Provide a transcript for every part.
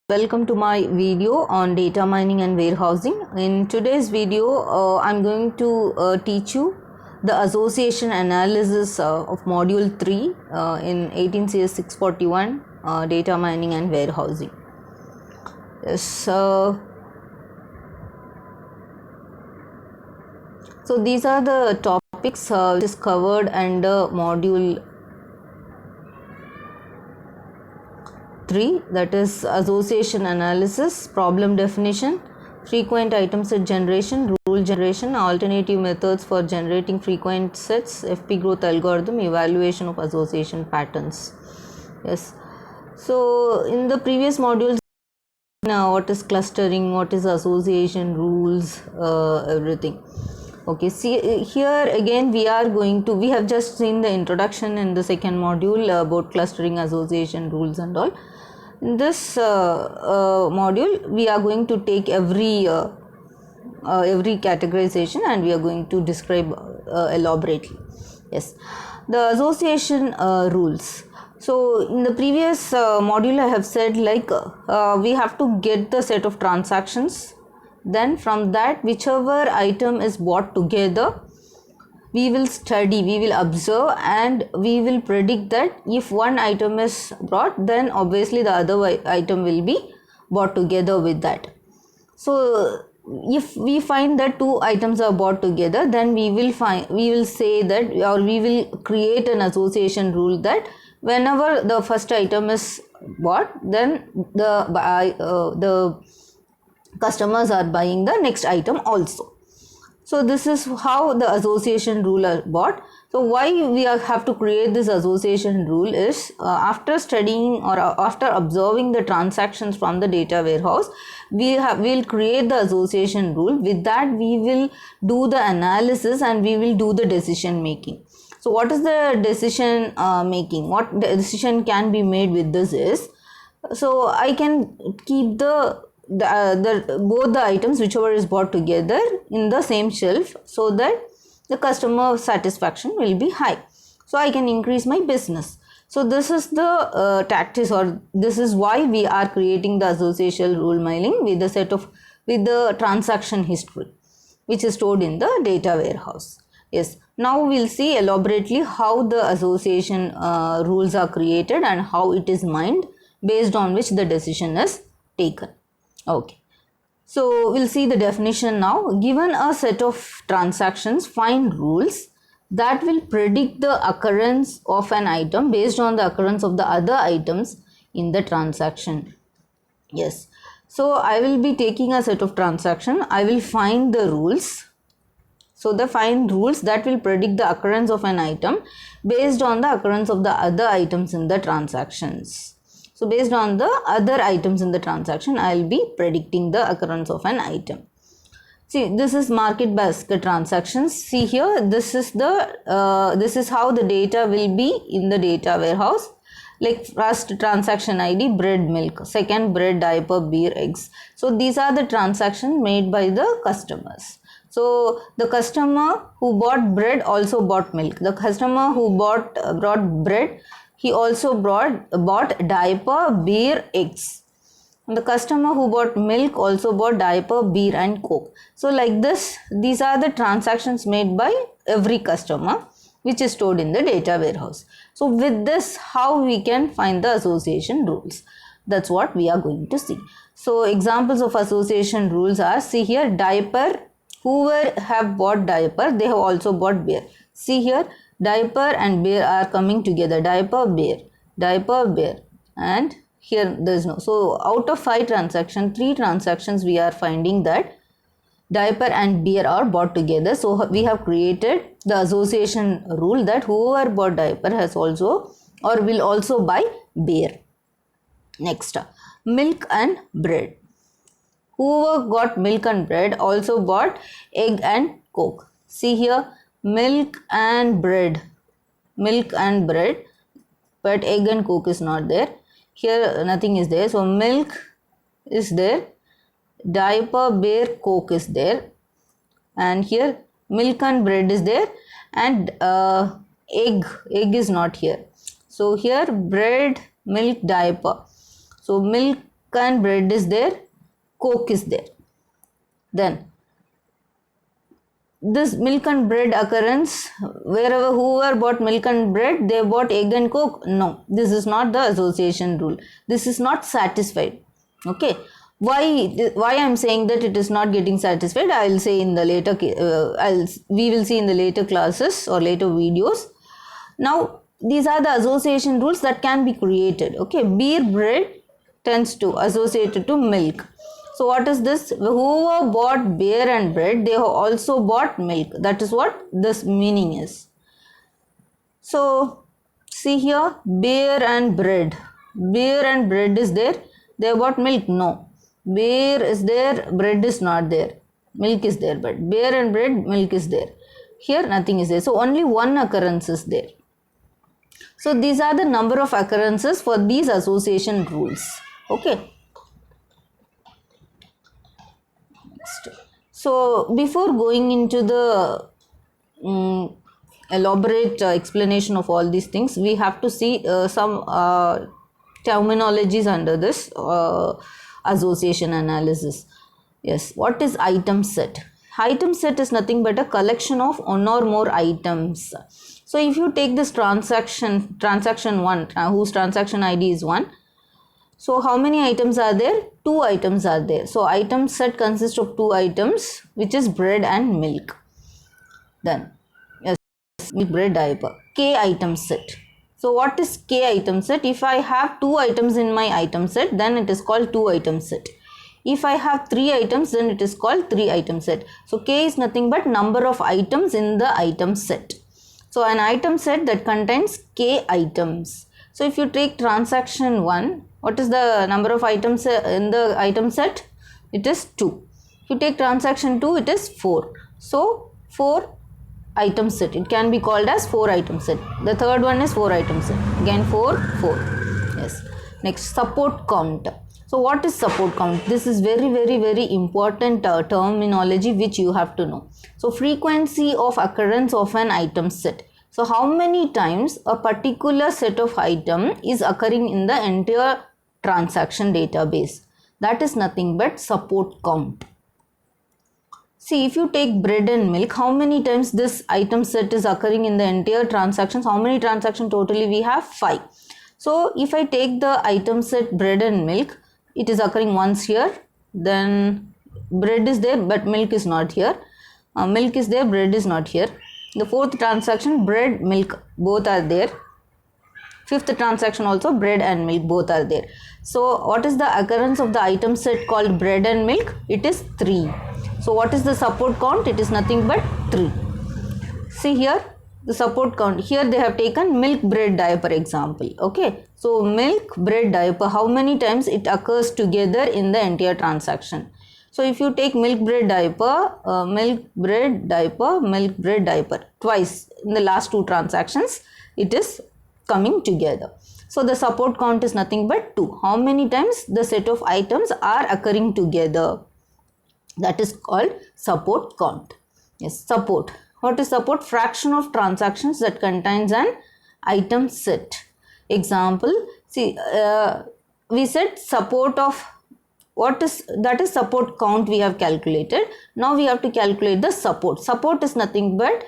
Welcome to my video on data mining and warehousing. In today's video, I'm going to teach you the association analysis of module 3 in 18 CS 641 data mining and warehousing. Yes, so these are the topics which is covered under module 3, that is association analysis, problem definition, frequent item set generation, rule generation, alternative methods for generating frequent sets, FP growth algorithm, evaluation of association patterns. Yes, so in the previous modules, now what is clustering, what is association, rules, everything. Okay, see here again we have just seen the introduction in the second module about clustering, association, rules and all. In this module we are going to take every categorization and we are going to describe elaborately. Yes, the association rules. So in the previous module I have said we have to get the set of transactions, then from that whichever item is bought together we will study, we will observe and we will predict that if one item is brought, then obviously the other item will be bought together with that. So if we find that two items are bought together, then we will say that, or we will create an association rule that whenever the first item is bought, then the customers are buying the next item also. So this is how the association rule are bought. So why we have to create this association rule is after studying or after observing the transactions from the data warehouse, we'll create the association rule. With that we will do the analysis and we will do the decision making. So what is the decision making? What decision can be made with this is, so I can keep both the items whichever is bought together in the same shelf so that the customer satisfaction will be high. So I can increase my business. So this is the tactics, or this is why we are creating the association rule mining with the transaction history which is stored in the data warehouse. Yes, now we'll see elaborately how the association rules are created and how it is mined, based on which the decision is taken. Okay, so we'll see the definition now. Given a set of transactions, find rules that will predict the occurrence of an item based on the occurrence of the other items in the transaction. Yes, so I will be taking a set of transaction. I will find the rules. So the find rules that will predict the occurrence of an item based on the occurrence of the other items in the transactions. So based on the other items in the transaction, I will be predicting the occurrence of an item. See, this is market basket transactions. See here, this is how the data will be in the data warehouse. Like first transaction ID, bread, milk. Second, bread, diaper, beer, eggs. So these are the transactions made by the customers. So the customer who bought bread also bought milk. The customer who brought bread, he also bought diaper, beer, eggs. And the customer who bought milk also bought diaper, beer and coke. So like this, these are the transactions made by every customer which is stored in the data warehouse. So with this, how we can find the association rules? That's what we are going to see. So examples of association rules are, see here, diaper, whoever have bought diaper, they have also bought beer. See here, diaper and beer are coming together. Diaper, beer, and here there is no. So out of 5 transactions, 3 transactions we are finding that diaper and beer are bought together. So we have created the association rule that whoever bought diaper has also or will also buy beer. Next, milk and bread. Whoever got milk and bread also bought egg and coke. See here, milk and bread, but egg and coke is not there. Here nothing is there. So milk is there, diaper, beer, coke is there, and here milk and bread is there, and egg is not here. So here bread, milk, diaper. So milk and bread is there, Coke is there. Then this milk and bread occurrence, wherever whoever bought milk and bread, they bought egg and Coke. No, this is not the association rule. This is not satisfied. Okay. Why I am saying that it is not getting satisfied, I will say in the later we will see in the later classes or later videos. Now these are the association rules that can be created. Okay, beer bread tends to associate to milk. So what is this? Whoever bought beer and bread, they have also bought milk. That is what this meaning is. So see here, beer and bread. Beer and bread is there. They bought milk. No. Beer is there, bread is not there. Milk is there, but beer and bread, milk is there. Here nothing is there. So only one occurrence is there. So these are the number of occurrences for these association rules. Okay. Next. So before going into the elaborate explanation of all these things, we have to see some terminologies under this association analysis. Yes, what is item set? Item set is nothing but a collection of one or more items. So if you take this transaction 1, whose transaction ID is 1, so how many items are there? 2 items are there. So item set consists of 2 items, which is bread and milk. Then yes, milk, bread, diaper. K item set. So what is K item set? If I have 2 items in my item set, then it is called 2 item set. If I have 3 items, then it is called 3 item set. So K is nothing but number of items in the item set. So an item set that contains K items. So if you take transaction 1, what is the number of items in the item set? It is 2. If you take transaction 2, it is 4. So 4 item set. It can be called as 4 item set. The third one is 4 item set. Again 4, 4. Yes. Next, support count. So what is support count? This is very important terminology which you have to know. So frequency of occurrence of an item set. So how many times a particular set of item is occurring in the entire transaction database? That is nothing but support count. See, if you take bread and milk, how many times this item set is occurring in the entire transactions? How many transactions totally we have? 5. So if I take the item set bread and milk, it is occurring once here, then bread is there but milk is not here. Milk is there, bread is not here. The 4th transaction, bread, milk, both are there. 5th transaction also, bread and milk, both are there. So what is the occurrence of the item set called bread and milk? It is 3. So what is the support count? It is nothing but 3. See here, the support count. Here they have taken milk, bread, diaper example. Okay. So milk, bread, diaper, how many times it occurs together in the entire transaction? So if you take milk, bread, diaper, milk, bread, diaper, milk, bread, diaper, twice in the last 2 transactions, it is coming together. So the support count is nothing but 2. How many times the set of items are occurring together? That is called support count. Yes, support. What is support? Fraction of transactions that contains an item set. Example, see, we said support of, what is that? Is support count we have calculated. Now we have to calculate the support. Support is nothing but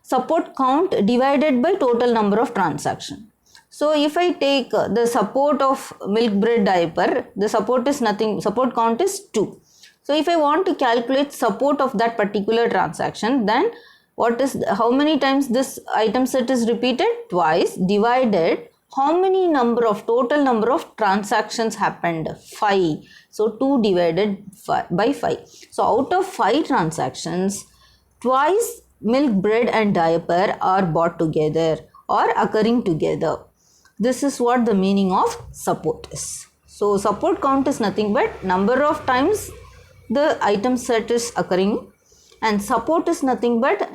support count divided by total number of transactions. So if I take the support of milk, bread, diaper, the support is nothing, support count is 2. So if I want to calculate support of that particular transaction, then what is, how many times this item set is repeated? Twice, divided how many number of, total number of transactions happened? 5. So 2 divided by 5. So out of 5 transactions, twice milk, bread and diaper are bought together or occurring together. This is what the meaning of support is. So support count is nothing but number of times the item set is occurring, and support is nothing but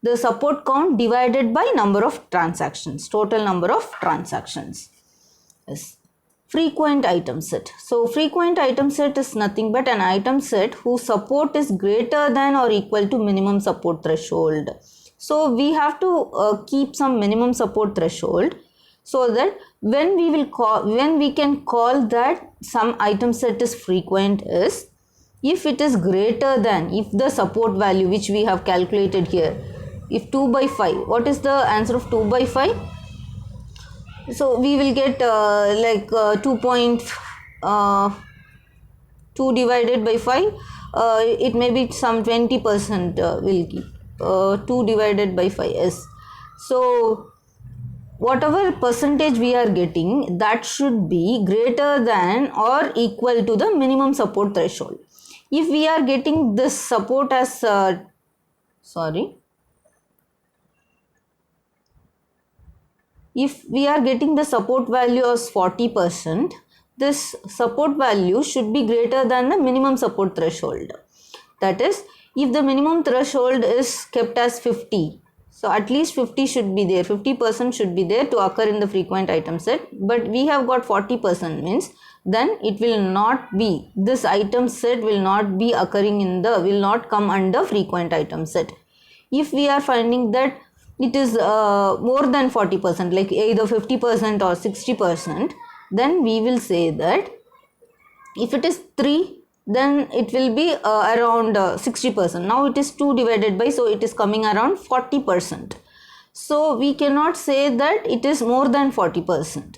the support count divided by number of transactions, total number of transactions. Yes. Frequent item set. So frequent item set is nothing but an item set whose support is greater than or equal to minimum support threshold. So we have to keep some minimum support threshold so that when we can call that some item set is frequent is if it is greater than, if the support value which we have calculated here, if 2 by 5, what is the answer of 2 by 5? So we will get 2 divided by 5, it may be some 20% will keep 2 divided by 5 is. So whatever percentage we are getting, that should be greater than or equal to the minimum support threshold. If we are getting this support as if we are getting the support value as 40%, this support value should be greater than the minimum support threshold. That is, if the minimum threshold is kept as 50, so at least 50 should be there, 50% should be there to occur in the frequent item set, but we have got 40%, means then it will not be, this item set will not be occurring in the, will not come under frequent item set. If we are finding that it is more than 40%, like either 50% or 60%, then we will say that if it is 3, then it will be around 60%. Now it is 2 divided by, so it is coming around 40%. So we cannot say that it is more than 40%.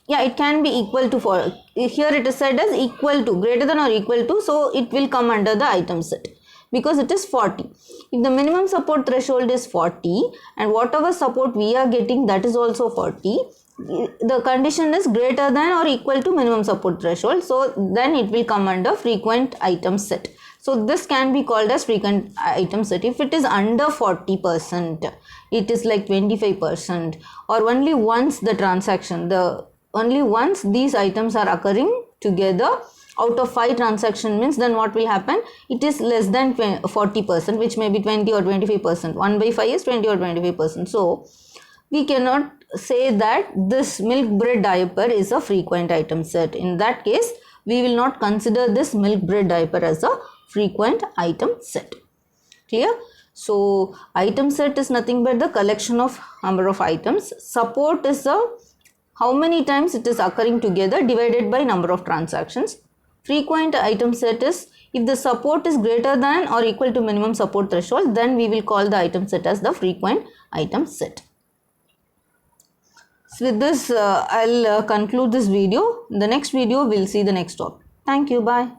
Yeah, it can be equal to, for here it is said as equal to, greater than or equal to, so it will come under the item set because it is 40. If the minimum support threshold is 40 and whatever support we are getting, that is also 40, the condition is greater than or equal to minimum support threshold, so then it will come under frequent item set. So this can be called as frequent item set. If it is under 40%, it is like 25%, or only once the transaction, only once these items are occurring together out of 5 transaction, means then what will happen, it is less than 40%, which may be 20 or 25%. 1 by 5 is 20 or 25%. So we cannot say that this milk bread diaper is a frequent item set. In that case, we will not consider this milk bread diaper as a frequent item set. Clear? So item set is nothing but the collection of number of items. Support is how many times it is occurring together divided by number of transactions. Frequent item set is if the support is greater than or equal to minimum support threshold, then we will call the item set as the frequent item set. So with this, I'll conclude this video. In the next video, we'll see the next topic. Thank you. Bye.